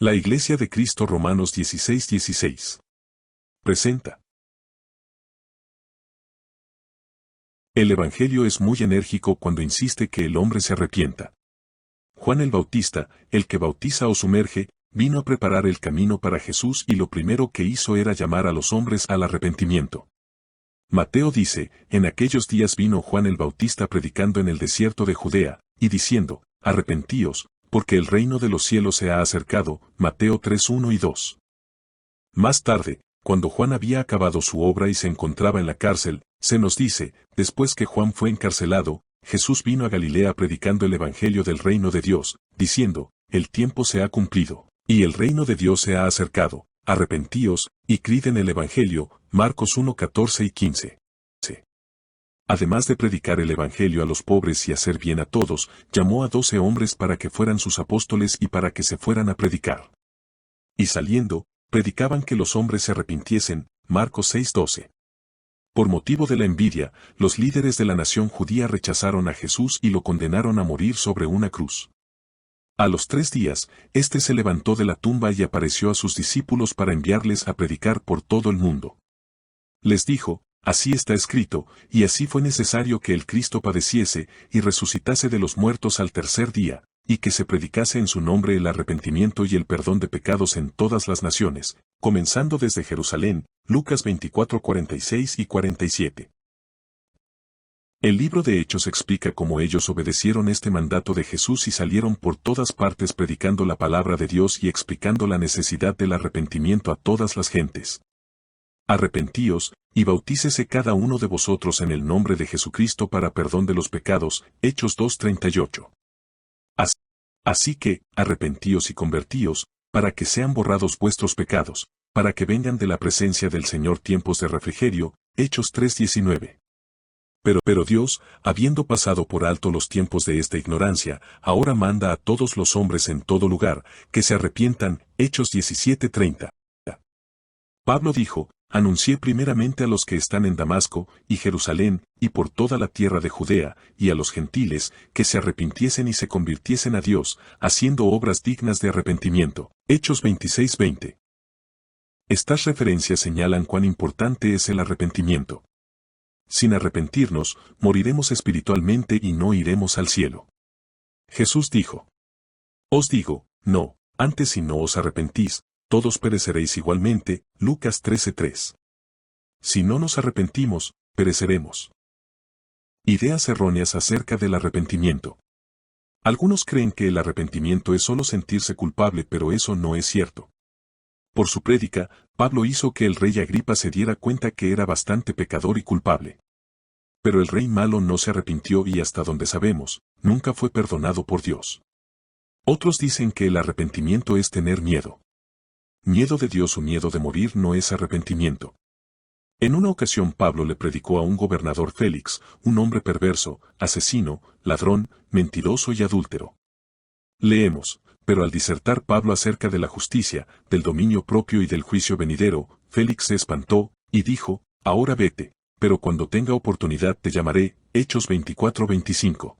La Iglesia de Cristo Romanos 16:16. Presenta. El Evangelio es muy enérgico cuando insiste que el hombre se arrepienta. Juan el Bautista, el que bautiza o sumerge, vino a preparar el camino para Jesús y lo primero que hizo era llamar a los hombres al arrepentimiento. Mateo dice, en aquellos días vino Juan el Bautista predicando en el desierto de Judea, y diciendo, arrepentíos, porque el reino de los cielos se ha acercado, Mateo 3:1 y 2. Más tarde, cuando Juan había acabado su obra y se encontraba en la cárcel, se nos dice, después que Juan fue encarcelado, Jesús vino a Galilea predicando el Evangelio del reino de Dios, diciendo, el tiempo se ha cumplido, y el reino de Dios se ha acercado, arrepentíos, y creed en el Evangelio, Marcos 1:14 y 15. Además de predicar el Evangelio a los pobres y hacer bien a todos, llamó a 12 hombres para que fueran sus apóstoles y para que se fueran a predicar. Y saliendo, predicaban que los hombres se arrepintiesen, Marcos 6:12. Por motivo de la envidia, los líderes de la nación judía rechazaron a Jesús y lo condenaron a morir sobre una cruz. A los 3 días, éste se levantó de la tumba y apareció a sus discípulos para enviarles a predicar por todo el mundo. Les dijo, así está escrito, y así fue necesario que el Cristo padeciese y resucitase de los muertos al tercer día, y que se predicase en su nombre el arrepentimiento y el perdón de pecados en todas las naciones, comenzando desde Jerusalén, Lucas 24:46 y 47. El libro de Hechos explica cómo ellos obedecieron este mandato de Jesús y salieron por todas partes predicando la palabra de Dios y explicando la necesidad del arrepentimiento a todas las gentes. Arrepentíos, y bautícese cada uno de vosotros en el nombre de Jesucristo para perdón de los pecados, Hechos 2:38. Así que, arrepentíos y convertíos, para que sean borrados vuestros pecados, para que vengan de la presencia del Señor tiempos de refrigerio, Hechos 3:19. Pero Dios, habiendo pasado por alto los tiempos de esta ignorancia, ahora manda a todos los hombres en todo lugar, que se arrepientan, Hechos 17:30. Pablo dijo, anuncié primeramente a los que están en Damasco, y Jerusalén, y por toda la tierra de Judea, y a los gentiles, que se arrepintiesen y se convirtiesen a Dios, haciendo obras dignas de arrepentimiento. Hechos 26:20. Estas referencias señalan cuán importante es el arrepentimiento. Sin arrepentirnos, moriremos espiritualmente y no iremos al cielo. Jesús dijo, os digo, no, antes si no os arrepentís, todos pereceréis igualmente, Lucas 13:3. Si no nos arrepentimos, pereceremos. Ideas erróneas acerca del arrepentimiento. Algunos creen que el arrepentimiento es solo sentirse culpable, pero eso no es cierto. Por su prédica, Pablo hizo que el rey Agripa se diera cuenta que era bastante pecador y culpable. Pero el rey malo no se arrepintió y hasta donde sabemos, nunca fue perdonado por Dios. Otros dicen que el arrepentimiento es tener miedo. Miedo de Dios o miedo de morir no es arrepentimiento. En una ocasión Pablo le predicó a un gobernador Félix, un hombre perverso, asesino, ladrón, mentiroso y adúltero. Leemos, pero al disertar Pablo acerca de la justicia, del dominio propio y del juicio venidero, Félix se espantó, y dijo, ahora vete, pero cuando tenga oportunidad te llamaré, Hechos 24:25.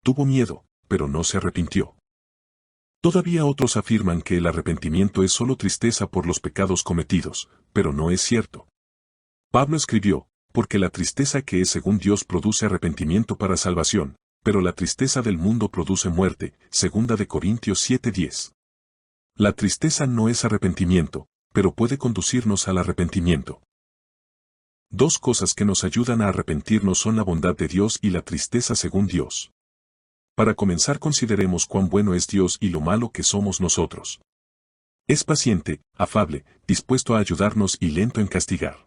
Tuvo miedo, pero no se arrepintió. Todavía otros afirman que el arrepentimiento es solo tristeza por los pecados cometidos, pero no es cierto. Pablo escribió, porque la tristeza que es según Dios produce arrepentimiento para salvación, pero la tristeza del mundo produce muerte, 2 Corintios 7:10. La tristeza no es arrepentimiento, pero puede conducirnos al arrepentimiento. Dos cosas que nos ayudan a arrepentirnos son la bondad de Dios y la tristeza según Dios. Para comenzar consideremos cuán bueno es Dios y lo malo que somos nosotros. Es paciente, afable, dispuesto a ayudarnos y lento en castigar.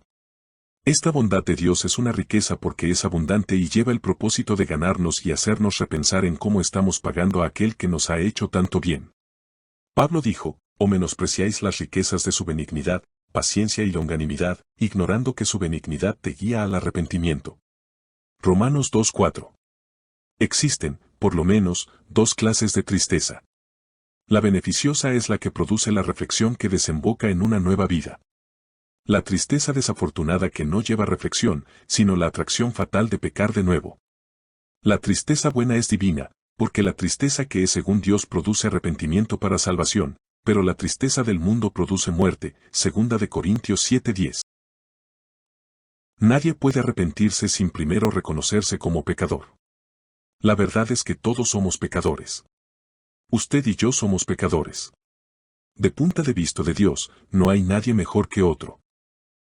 Esta bondad de Dios es una riqueza porque es abundante y lleva el propósito de ganarnos y hacernos repensar en cómo estamos pagando a aquel que nos ha hecho tanto bien. Pablo dijo, o menospreciáis las riquezas de su benignidad, paciencia y longanimidad, ignorando que su benignidad te guía al arrepentimiento. Romanos 2:4. Existen, por lo menos, dos clases de tristeza. La beneficiosa es la que produce la reflexión que desemboca en una nueva vida. La tristeza desafortunada que no lleva reflexión, sino la atracción fatal de pecar de nuevo. La tristeza buena es divina, porque la tristeza que es según Dios produce arrepentimiento para salvación, pero la tristeza del mundo produce muerte. 2 Corintios 7:10. Nadie puede arrepentirse sin primero reconocerse como pecador. La verdad es que todos somos pecadores. Usted y yo somos pecadores. De punto de vista de Dios, no hay nadie mejor que otro.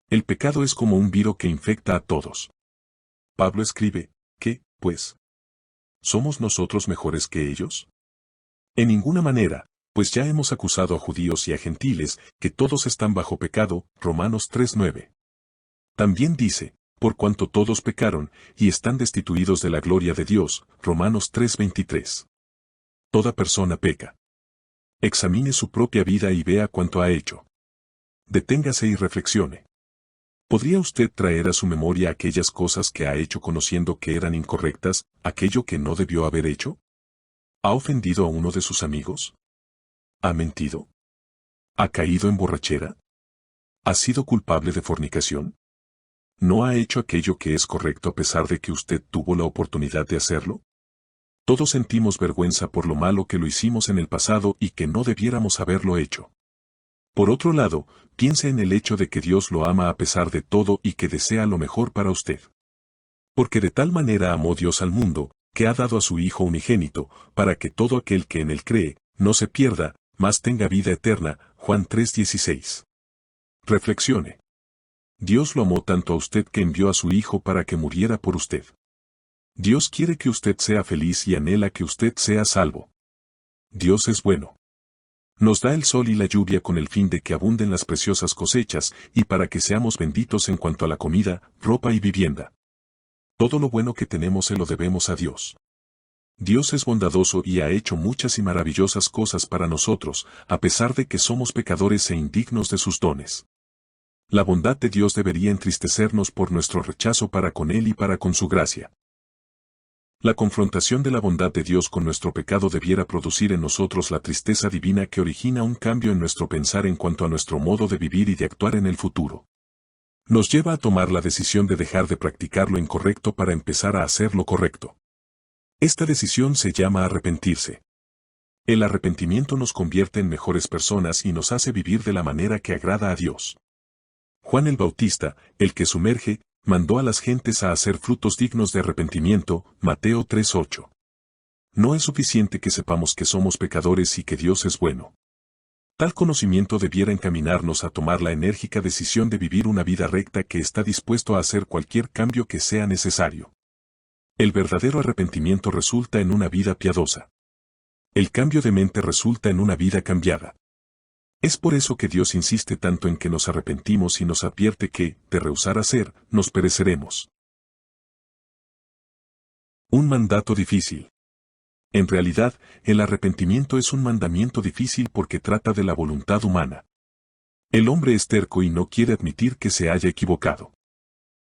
El pecado es como un virus que infecta a todos. Pablo escribe, ¿qué, pues? ¿Somos nosotros mejores que ellos? En ninguna manera, pues ya hemos acusado a judíos y a gentiles, que todos están bajo pecado. Romanos 3:9. También dice, por cuanto todos pecaron, y están destituidos de la gloria de Dios. Romanos 3:23. Toda persona peca. Examine su propia vida y vea cuánto ha hecho. Deténgase y reflexione. ¿Podría usted traer a su memoria aquellas cosas que ha hecho conociendo que eran incorrectas, aquello que no debió haber hecho? ¿Ha ofendido a uno de sus amigos? ¿Ha mentido? ¿Ha caído en borrachera? ¿Ha sido culpable de fornicación? ¿No ha hecho aquello que es correcto a pesar de que usted tuvo la oportunidad de hacerlo? Todos sentimos vergüenza por lo malo que lo hicimos en el pasado y que no debiéramos haberlo hecho. Por otro lado, piense en el hecho de que Dios lo ama a pesar de todo y que desea lo mejor para usted. Porque de tal manera amó Dios al mundo, que ha dado a su Hijo unigénito, para que todo aquel que en él cree, no se pierda, mas tenga vida eterna. Juan 3:16. Reflexione. Dios lo amó tanto a usted que envió a su Hijo para que muriera por usted. Dios quiere que usted sea feliz y anhela que usted sea salvo. Dios es bueno. Nos da el sol y la lluvia con el fin de que abunden las preciosas cosechas y para que seamos benditos en cuanto a la comida, ropa y vivienda. Todo lo bueno que tenemos se lo debemos a Dios. Dios es bondadoso y ha hecho muchas y maravillosas cosas para nosotros, a pesar de que somos pecadores e indignos de sus dones. La bondad de Dios debería entristecernos por nuestro rechazo para con Él y para con su gracia. La confrontación de la bondad de Dios con nuestro pecado debiera producir en nosotros la tristeza divina que origina un cambio en nuestro pensar en cuanto a nuestro modo de vivir y de actuar en el futuro. Nos lleva a tomar la decisión de dejar de practicar lo incorrecto para empezar a hacer lo correcto. Esta decisión se llama arrepentirse. El arrepentimiento nos convierte en mejores personas y nos hace vivir de la manera que agrada a Dios. Juan el Bautista, el que sumerge, mandó a las gentes a hacer frutos dignos de arrepentimiento. Mateo 3:8. No es suficiente que sepamos que somos pecadores y que Dios es bueno. Tal conocimiento debiera encaminarnos a tomar la enérgica decisión de vivir una vida recta que está dispuesto a hacer cualquier cambio que sea necesario. El verdadero arrepentimiento resulta en una vida piadosa. El cambio de mente resulta en una vida cambiada. Es por eso que Dios insiste tanto en que nos arrepentimos y nos advierte que, de rehusar hacer, nos pereceremos. Un mandato difícil. En realidad, el arrepentimiento es un mandamiento difícil porque trata de la voluntad humana. El hombre es terco y no quiere admitir que se haya equivocado.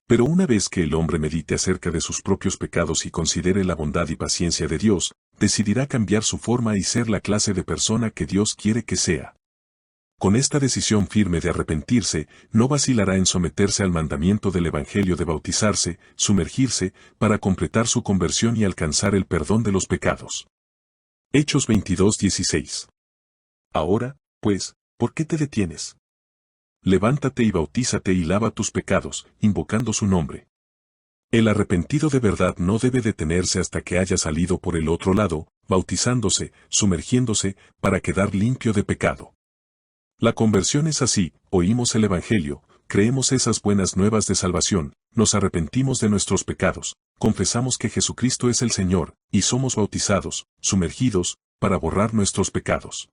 Pero una vez que el hombre medite acerca de sus propios pecados y considere la bondad y paciencia de Dios, decidirá cambiar su forma y ser la clase de persona que Dios quiere que sea. Con esta decisión firme de arrepentirse, no vacilará en someterse al mandamiento del Evangelio de bautizarse, sumergirse, para completar su conversión y alcanzar el perdón de los pecados. Hechos 22:16. Ahora, pues, ¿por qué te detienes? Levántate y bautízate y lava tus pecados, invocando su nombre. El arrepentido de verdad no debe detenerse hasta que haya salido por el otro lado, bautizándose, sumergiéndose, para quedar limpio de pecado. La conversión es así: oímos el Evangelio, creemos esas buenas nuevas de salvación, nos arrepentimos de nuestros pecados, confesamos que Jesucristo es el Señor, y somos bautizados, sumergidos, para borrar nuestros pecados.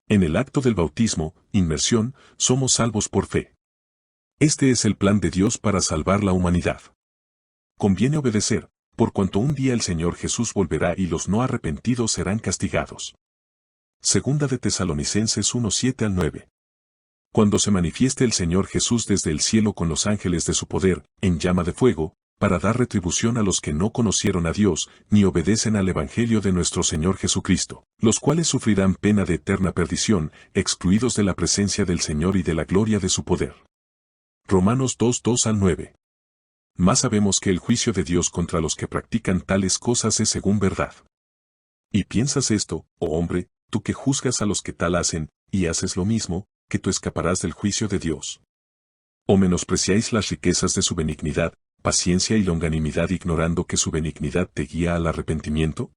En el acto del bautismo, inmersión, somos salvos por fe. Este es el plan de Dios para salvar la humanidad. Conviene obedecer, por cuanto un día el Señor Jesús volverá y los no arrepentidos serán castigados. Segunda de Tesalonicenses 1:7-9. Cuando se manifieste el Señor Jesús desde el cielo con los ángeles de su poder, en llama de fuego, para dar retribución a los que no conocieron a Dios, ni obedecen al Evangelio de nuestro Señor Jesucristo, los cuales sufrirán pena de eterna perdición, excluidos de la presencia del Señor y de la gloria de su poder. Romanos 2:2-9. Mas sabemos que el juicio de Dios contra los que practican tales cosas es según verdad. ¿Y piensas esto, oh hombre, tú que juzgas a los que tal hacen, y haces lo mismo, que tú escaparás del juicio de Dios. ¿O menospreciáis las riquezas de su benignidad, paciencia y longanimidad ignorando que su benignidad te guía al arrepentimiento?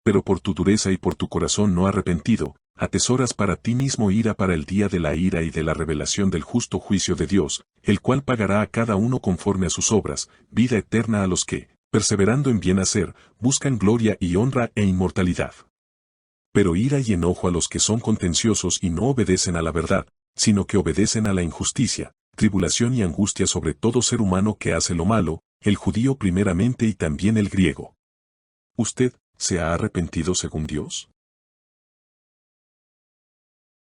Pero por tu dureza y por tu corazón no arrepentido, atesoras para ti mismo ira para el día de la ira y de la revelación del justo juicio de Dios, el cual pagará a cada uno conforme a sus obras, vida eterna a los que, perseverando en bien hacer, buscan gloria y honra e inmortalidad. Pero ira y enojo a los que son contenciosos y no obedecen a la verdad, sino que obedecen a la injusticia, tribulación y angustia sobre todo ser humano que hace lo malo, el judío primeramente y también el griego. ¿Usted se ha arrepentido según Dios?